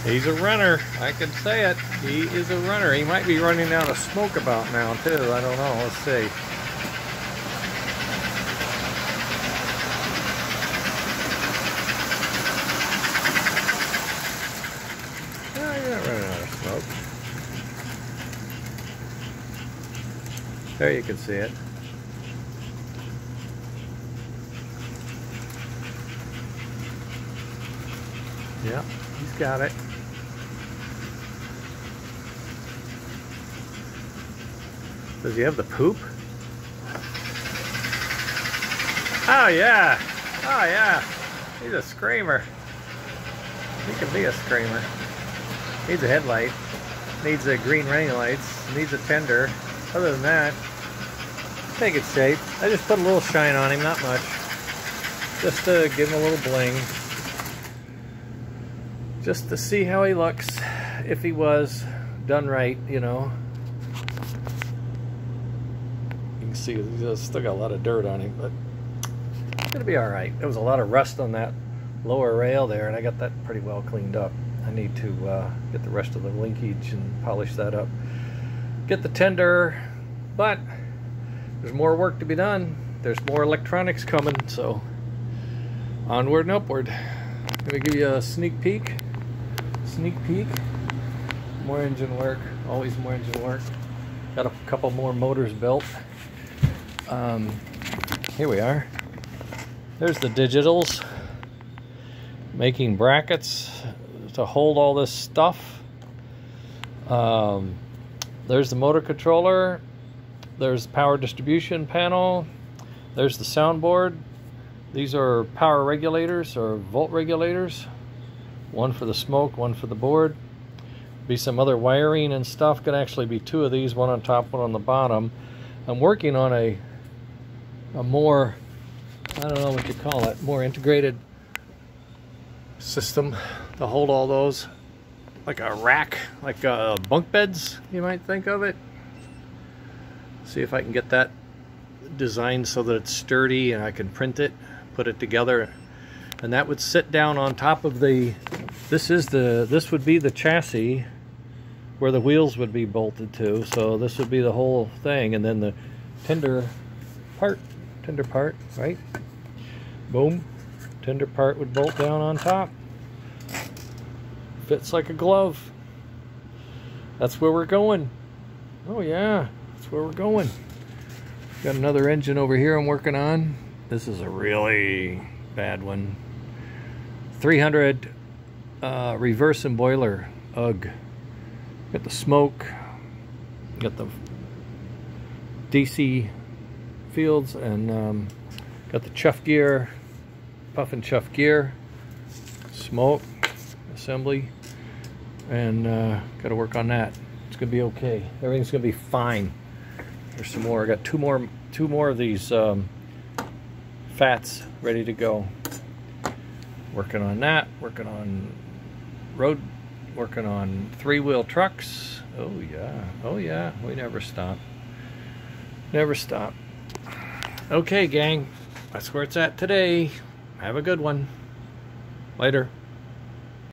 He's a runner. I can say it. He is a runner. He might be running out of smoke about now, too. I don't know. Let's see. No, you're not running out of smoke. There you can see it. Yeah, he's got it. Does he have the poop? Oh yeah! Oh yeah! He's a screamer. He can be a screamer. Needs a headlight. Needs a green running lights. Needs a tender. Other than that, take its shape. I just put a little shine on him, not much. Just to give him a little bling. Just to see how he looks. If he was done right, you know. See, he's still got a lot of dirt on him, but it's gonna be all right. There was a lot of rust on that lower rail there, and I got that pretty well cleaned up. I need to get the rest of the linkage and polish that up, get the tender, but there's more work to be done. There's more electronics coming, so onward and upward. Let me give you a sneak peek. More engine work, always more engine work. Got a couple more motors built. Here we are. There's the digitals, making brackets to hold all this stuff. There's the motor controller. There's the power distribution panel. There's the soundboard. These are power regulators or volt regulators. One for the smoke, one for the board. Be some other wiring and stuff. Could actually be two of these, one on top, one on the bottom. I'm working on a more, I don't know what you call it, more integrated system to hold all those, like a rack, like bunk beds, you might think of it. See if I can get that designed so that it's sturdy and I can print it, put it together, and that would sit down on top of the, this would be the chassis where the wheels would be bolted to, so this would be the whole thing, and then the tender part, right? Boom. Tender part would bolt down on top. Fits like a glove. That's where we're going. Oh yeah, that's where we're going. Got another engine over here I'm working on. This is a really bad one. 300 reverse and boiler. Ugh. Got the smoke. Got the DC fields, and got the chuff gear, puff and chuff gear, smoke, assembly, and got to work on that. It's gonna be okay. Everything's gonna be fine. There's some more. I got two more of these fats ready to go. Working on that. Working on road. Working on three-wheel trucks. Oh yeah. Oh yeah. We never stop. Never stop. Okay, gang, that's where it's at today. Have a good one. Later.